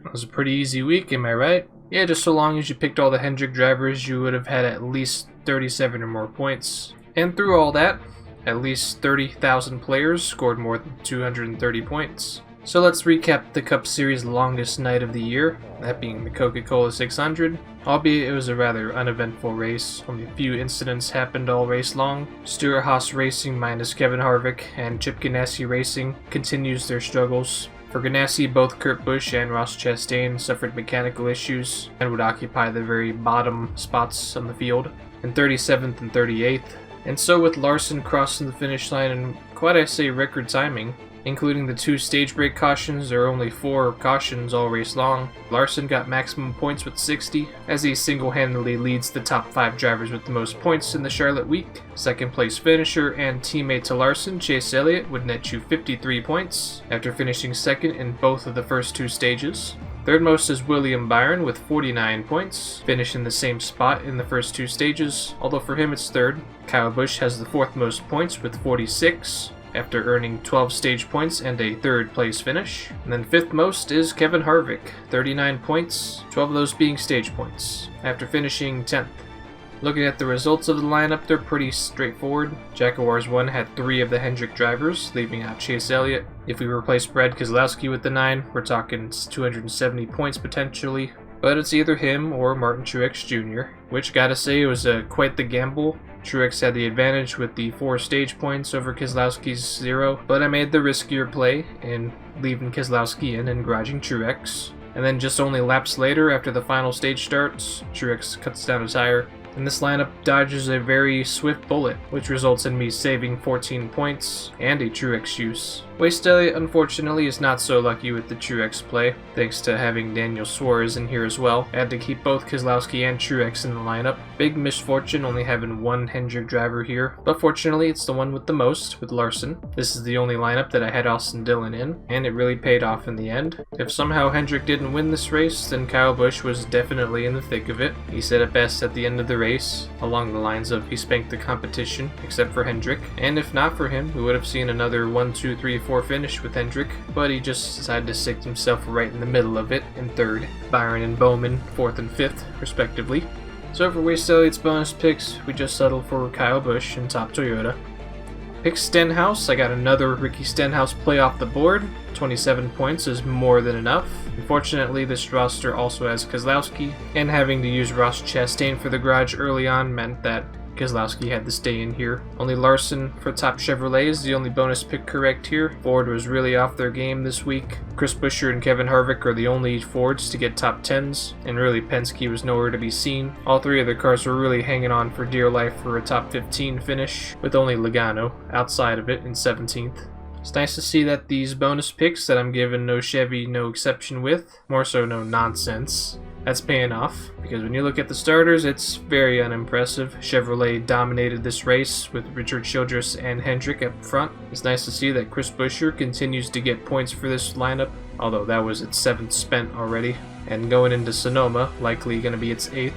It was a pretty easy week, am I right? Yeah, just so long as you picked all the Hendrick drivers, you would have had at least 37 or more points. And through all that, at least 30,000 players scored more than 230 points. So let's recap the Cup Series' longest night of the year, that being the Coca Cola 600. Albeit it was a rather uneventful race, only a few incidents happened all race long. Stewart-Haas Racing minus Kevin Harvick and Chip Ganassi Racing continues their struggles. For Ganassi, both Kurt Busch and Ross Chastain suffered mechanical issues and would occupy the very bottom spots on the field, in 37th and 38th. And so with Larson crossing the finish line in quite I say record timing, including the 2 stage break cautions, there are only 4 cautions all race long. Larson got maximum points with 60, as he single-handedly leads the top 5 drivers with the most points in the Charlotte week. Second place finisher and teammate to Larson, Chase Elliott, would net you 53 points, after finishing second in both of the first 2 stages. Third most is William Byron with 49 points, finishing the same spot in the first 2 stages, although for him it's third. Kyle Busch has the 4th most points with 46, after earning 12 stage points and a 3rd place finish. And then 5th most is Kevin Harvick, 39 points, 12 of those being stage points, after finishing 10th. Looking at the results of the lineup, they're pretty straightforward. Jackuwarz 1 had 3 of the Hendrick drivers, leaving out Chase Elliott. If we replace Brad Keselowski with the 9, we're talking 270 points potentially. But it's either him or Martin Truex Jr., which gotta say it was quite the gamble. Truex had the advantage with the 4 stage points over Keselowski's 0, but I made the riskier play in leaving Keselowski in and garaging Truex. And then just only laps later, after the final stage starts, Truex cuts down a tire, and this lineup dodges a very swift bullet, which results in me saving 14 points and a Truex use. Chase Elliott, unfortunately, is not so lucky with the Truex play, thanks to having Daniel Suarez in here as well. I had to keep both Keselowski and Truex in the lineup. Big misfortune only having one Hendrick driver here, but fortunately it's the one with the most, with Larson. This is the only lineup that I had Austin Dillon in, and it really paid off in the end. If somehow Hendrick didn't win this race, then Kyle Busch was definitely in the thick of it. He said it best at the end of the race, along the lines of he spanked the competition, except for Hendrick, and if not for him, we would have seen another 1, 2, 3, 4 finish with Hendrick, but he just decided to stick himself right in the middle of it in 3rd. Byron and Bowman 4th and 5th, respectively. So for Chase Elliott's bonus picks, we just settled for Kyle Busch and Top Toyota. Pick Stenhouse, I got another Ricky Stenhouse play off the board. 27 points is more than enough. Unfortunately, this roster also has Keselowski, and having to use Ross Chastain for the garage early on meant that Keselowski had to stay in here. Only Larson for Top Chevrolet is the only bonus pick correct here. Ford was really off their game this week. Chris Buescher and Kevin Harvick are the only Fords to get top 10s, and really Penske was nowhere to be seen. All 3 of their cars were really hanging on for dear life for a top 15 finish, with only Logano outside of it in 17th. It's nice to see that these bonus picks that I'm giving no Chevy no exception with, more so no nonsense, that's paying off, because when you look at the starters, it's very unimpressive. Chevrolet dominated this race with Richard Childress and Hendrick up front. It's nice to see that Chris Buescher continues to get points for this lineup, although that was its 7th spent already, and going into Sonoma, likely going to be its 8th.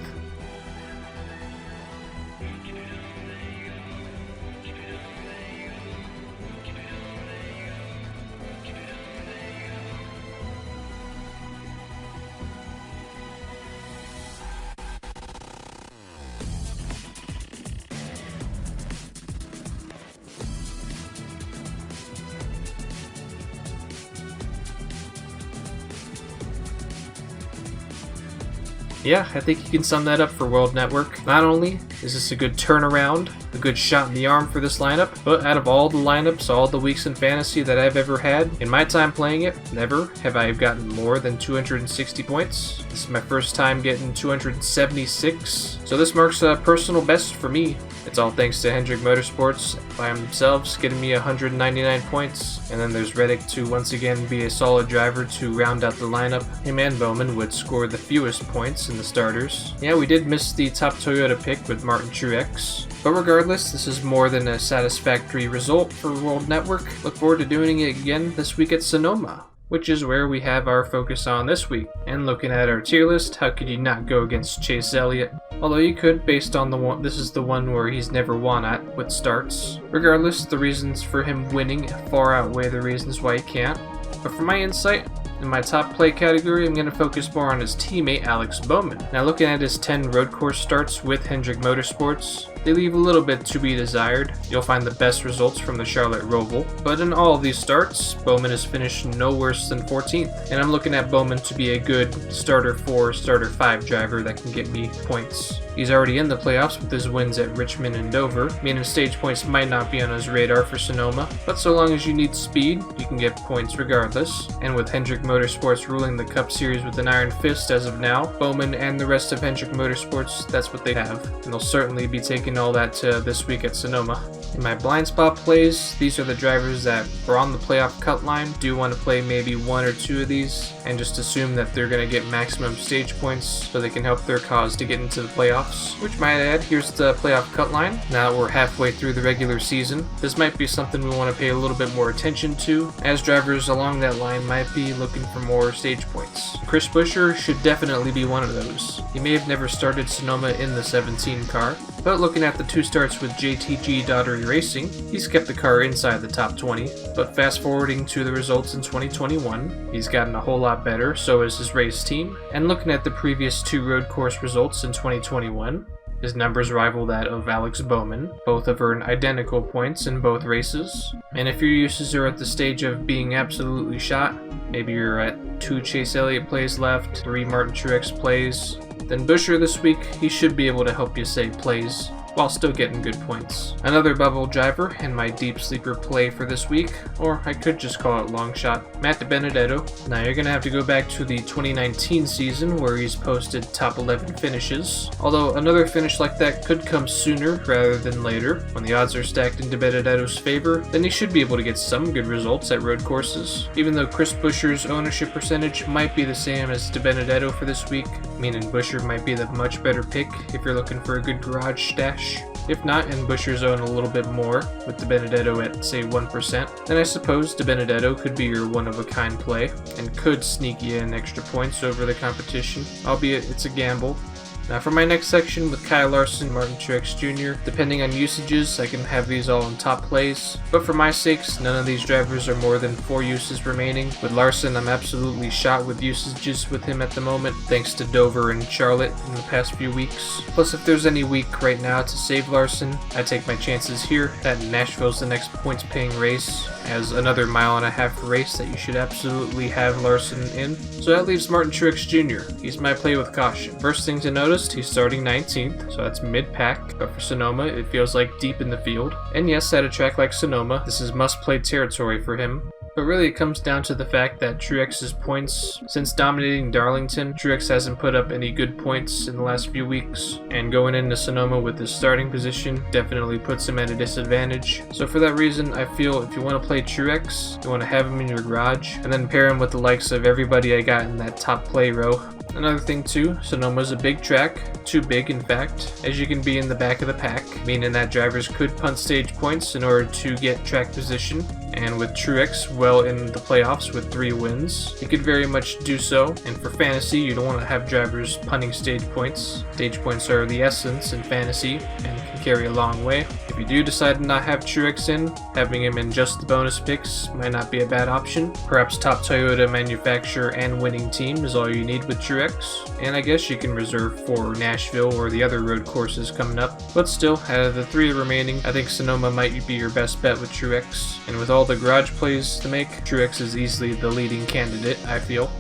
Yeah, I think you can sum that up for World Network. Not only is this a good turnaround, a good shot in the arm for this lineup, but out of all the lineups, all the weeks in fantasy that I've ever had, in my time playing it, never have I gotten more than 260 points. This is my first time getting 276, so this marks a personal best for me. It's all thanks to Hendrick Motorsports by themselves getting me 199 points, and then there's Reddick to once again be a solid driver to round out the lineup. Him and Bowman would score the fewest points in the starters. Yeah, we did miss the Top Toyota pick with Martin Truex, but regardless, this is more than a satisfactory result for World Network. Look forward to doing it again this week at Sonoma, which is where we have our focus on this week. And looking at our tier list, how could you not go against Chase Elliott? Although you could, based on the one, this is the one where he's never won at with starts. Regardless, the reasons for him winning far outweigh the reasons why he can't. But for my insight, In my top play category, I'm going to focus more on his teammate Alex Bowman. Now looking at his 10 road course starts with Hendrick Motorsports, they leave a little bit to be desired. You'll find the best results from the Charlotte Roval, but in all of these starts, Bowman has finished no worse than 14th, and I'm looking at Bowman to be a good starter 4, starter 5 driver that can get me points. He's already in the playoffs with his wins at Richmond and Dover, meaning stage points might not be on his radar for Sonoma, but so long as you need speed, you can get points regardless. And with Hendrick Motorsports ruling the Cup Series with an iron fist as of now, Bowman and the rest of Hendrick Motorsports, that's what they have, and they'll certainly be taking all that to this week at Sonoma. In my blind spot plays, these are the drivers that are on the playoff cut line. Do want to play maybe 1 or 2 of these and just assume that they're going to get maximum stage points so they can help their cause to get into the playoffs. Which might add, here's the playoff cut line. Now that we're halfway through the regular season, this might be something we want to pay a little bit more attention to, as drivers along that line might be looking for more stage points. Chris Buescher should definitely be one of those. He may have never started Sonoma in the 17 car, but looking at the 2 starts with JTG Daughtery Racing, he's kept the car inside the top 20. But fast forwarding to the results in 2021, he's gotten a whole lot better, so has his race team. And looking at the previous 2 road course results in 2021, his numbers rival that of Alex Bowman. Both have earned identical points in both races. And if your uses are at the stage of being absolutely shot, maybe you're at 2 Chase Elliott plays left, 3 Martin Truex plays, then Buescher this week, he should be able to help you save plays while still getting good points. Another bubble driver in my deep sleeper play for this week, or I could just call it long shot, Matt DiBenedetto. Now you're going to have to go back to the 2019 season where he's posted top 11 finishes, although another finish like that could come sooner rather than later. When the odds are stacked in DiBenedetto's favor, then he should be able to get some good results at road courses. Even though Chris Buescher's ownership percentage might be the same as DiBenedetto for this week, meaning Buescher might be the much better pick if you're looking for a good garage stash. If not, and Buescher's own a little bit more, with DiBenedetto at say 1%, then I suppose DiBenedetto could be your one-of-a-kind play, and could sneak you in extra points over the competition, albeit it's a gamble. Now for my next section with Kyle Larson and Martin Truex Jr., depending on usages, I can have these all in top plays, but for my sakes, none of these drivers are more than 4 uses remaining. With Larson, I'm absolutely shot with usages with him at the moment, thanks to Dover and Charlotte in the past few weeks. Plus, if there's any week right now to save Larson, I take my chances here. That Nashville's the next points-paying race, as another 1.5 mile race that you should absolutely have Larson in. So that leaves Martin Truex Jr. He's my play with caution. First thing to notice, he's starting 19th, so that's mid-pack, but for Sonoma, it feels like deep in the field. And yes, at a track like Sonoma, this is must-play territory for him. But really it comes down to the fact that Truex's points, since dominating Darlington, Truex hasn't put up any good points in the last few weeks, and going into Sonoma with his starting position definitely puts him at a disadvantage. So for that reason, I feel if you want to play Truex, you want to have him in your garage, and then pair him with the likes of everybody I got in that top play row. Another thing too, Sonoma's a big track, too big in fact, as you can be in the back of the pack, meaning that drivers could punt stage points in order to get track position, and with Truex well in the playoffs with 3 wins, he could very much do so, and for fantasy you don't want to have drivers punting stage points. Stage points are the essence in fantasy, and can carry a long way. If you do decide to not have Truex in, having him in just the bonus picks might not be a bad option. Perhaps top Toyota manufacturer and winning team is all you need with Truex, and I guess you can reserve for Nashville or the other road courses coming up. But still, out of the 3 remaining, I think Sonoma might be your best bet with Truex, and with all the garage plays to make, Truex is easily the leading candidate, I feel.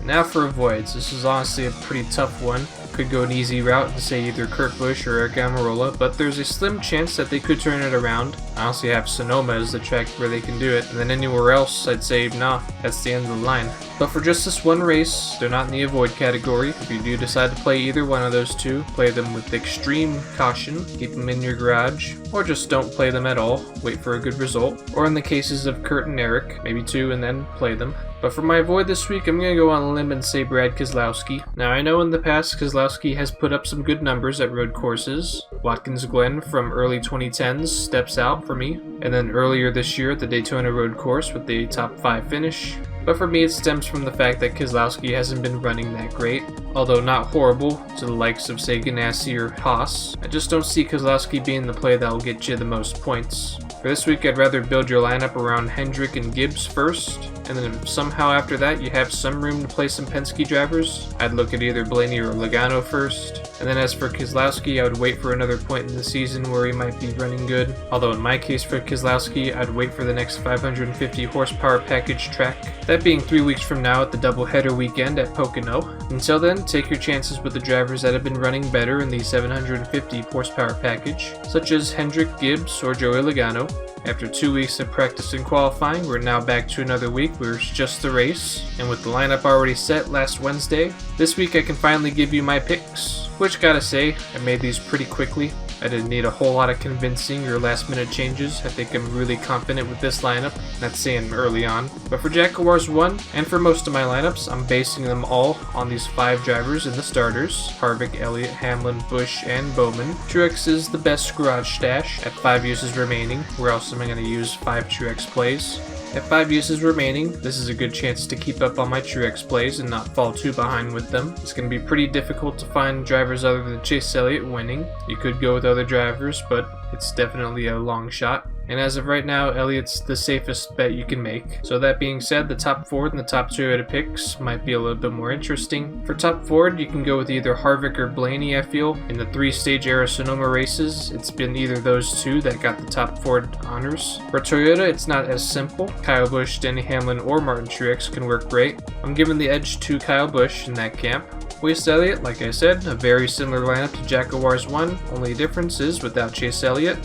Now for avoids. This is honestly a pretty tough one. Could go an easy route and say either Kurt Busch or Eric Almirola, but there's a slim chance that they could turn it around. I honestly have Sonoma as the track where they can do it, and then anywhere else I'd say nah, that's the end of the line. But for just this one race, they're not in the avoid category. If you do decide to play either one of those 2, play them with extreme caution, keep them in your garage, or just don't play them at all, wait for a good result. Or in the cases of Kurt and Eric, maybe 2 and then play them. But for my avoid this week, I'm going to go on a limb and say Brad Keselowski. Now I know in the past Keselowski has put up some good numbers at road courses. Watkins Glen from early 2010s steps out for me, and then earlier this year at the Daytona road course with the top 5 finish. But for me it stems from the fact that Keselowski hasn't been running that great, although not horrible to the likes of say Ganassi or Haas. I just don't see Keselowski being the play that will get you the most points. For For this week, I'd rather build your lineup around Hendrick and Gibbs first, and then if somehow after that you have some room to play some Penske drivers, I'd look at either Blaney or Logano first. And then as for Keselowski, I would wait for another point in the season where he might be running good. Although in my case for Keselowski, I'd wait for the next 550 horsepower package track. That being 3 weeks from now at the doubleheader weekend at Pocono. Until then, take your chances with the drivers that have been running better in the 750 horsepower package, such as Hendrick, Gibbs, or Joey Logano. After 2 weeks of practice and qualifying, we're now back to another week where it's just the race. And with the lineup already set last Wednesday, this week I can finally give you my picks. Which gotta say, I made these pretty quickly. I didn't need a whole lot of convincing or last minute changes. I think I'm really confident with this lineup, not saying early on. But for Jackuwarz 1, and for most of my lineups, I'm basing them all on these 5 drivers in the starters: Harvick, Elliott, Hamlin, Busch, and Bowman. Truex is the best garage stash at 5 uses remaining. Where else am I going to use 5 Truex plays? At 5 uses remaining, this is a good chance to keep up on my Truex plays and not fall too behind with them. It's going to be pretty difficult to find drivers other than Chase Elliott winning. You could go with other drivers, but it's definitely a long shot. And as of right now, Elliott's the safest bet you can make. So that being said, the top Ford and the top Toyota picks might be a little bit more interesting. For top Ford, you can go with either Harvick or Blaney, I feel. In the 3-stage era Sonoma races, it's been either those two that got the top Ford honors. For Toyota, it's not as simple. Kyle Busch, Denny Hamlin, or Martin Truex can work great. I'm giving the edge to Kyle Busch in that camp. Chase Elliott, like I said, a very similar lineup to Jackuwarz 1, only difference is without Chase Elliott,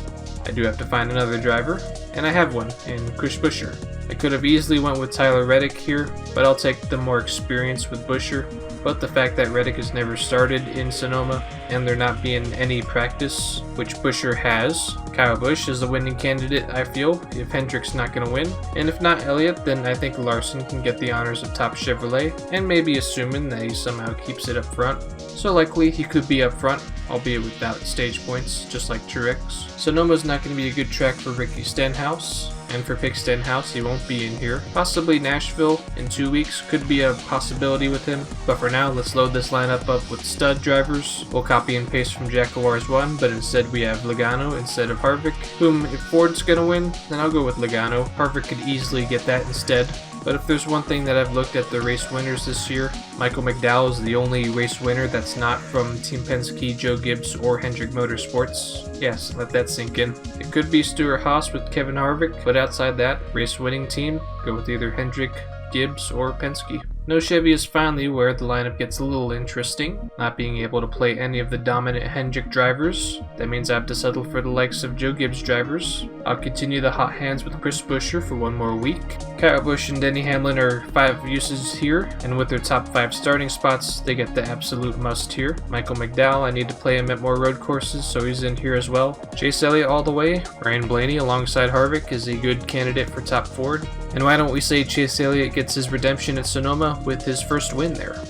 I do have to find another driver, and I have one in Chris Buescher. I could have easily went with Tyler Reddick here, but I'll take the more experience with Buescher. But the fact that Reddick has never started in Sonoma, and there not being any practice, which Buescher has, Kyle Busch is the winning candidate, I feel, if Hendrick's not going to win. And if not Elliott, then I think Larson can get the honors of top Chevrolet, and maybe assuming that he somehow keeps it up front. So likely he could be up front, albeit without stage points, just like Truex. Sonoma's not going to be a good track for Ricky Stenhouse. And for Pick Stenhouse, he won't be in here. Possibly Nashville in 2 weeks could be a possibility with him. But for now, let's load this lineup up with stud drivers. We'll copy and paste from Jackuwarz 1, but instead we have Logano instead of Harvick, whom if Ford's gonna win, then I'll go with Logano. Harvick could easily get that instead. But if there's one thing that I've looked at the race winners this year, Michael McDowell is the only race winner that's not from Team Penske, Joe Gibbs, or Hendrick Motorsports. Yes, let that sink in. It could be Stewart Haas with Kevin Harvick, but outside that, race winning team, go with either Hendrick, Gibbs, or Penske. No Chevy is finally where the lineup gets a little interesting, not being able to play any of the dominant Hendrick drivers. That means I have to settle for the likes of Joe Gibbs drivers. I'll continue the hot hands with Chris Buescher for 1 more week. Kyle Busch and Denny Hamlin are 5 uses here, and with their top 5 starting spots, they get the absolute must here. Michael McDowell, I need to play him at more road courses, so he's in here as well. Chase Elliott all the way. Ryan Blaney alongside Harvick is a good candidate for top Ford. And why don't we say Chase Elliott gets his redemption at Sonoma with his first win there.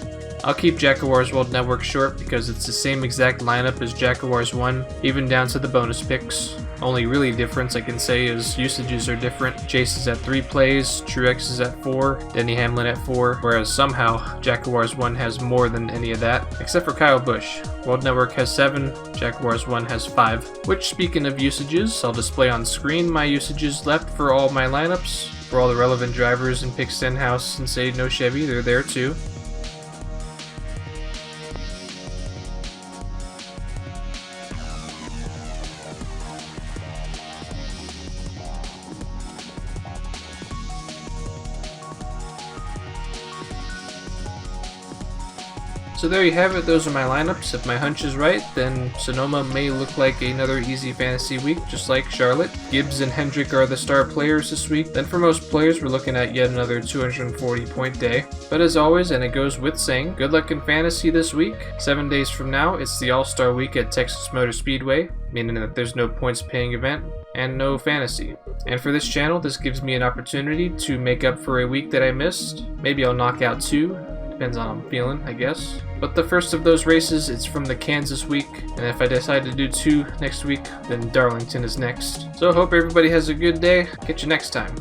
I'll keep Jackuwarz World Network short because it's the same exact lineup as Jackuwarz 1, even down to the bonus picks. Only really difference I can say is usages are different. Chase is at 3 plays, Truex is at 4, Denny Hamlin at 4, whereas somehow Jackuwarz 1 has more than any of that, except for Kyle Busch. World Network has 7, Jackuwarz 1 has 5. Which, speaking of usages, I'll display on screen my usages left for all my lineups. For all the relevant drivers in Pick Stenhouse and say no Chevy, they're there too. So there you have it, those are my lineups. If my hunch is right, then Sonoma may look like another easy fantasy week, just like Charlotte. Gibbs and Hendrick are the star players this week. Then for most players, we're looking at yet another 240 point day. But as always, and it goes with saying, good luck in fantasy this week. 7 days from now, it's the All-Star Week at Texas Motor Speedway, meaning that there's no points paying event and no fantasy. And for this channel, this gives me an opportunity to make up for a week that I missed. Maybe I'll knock out 2. Depends on how I'm feeling, I guess. But the first of those races, it's from the Kansas week, and if I decide to do 2 next week, then Darlington is next. So I hope everybody has a good day. Catch you next time.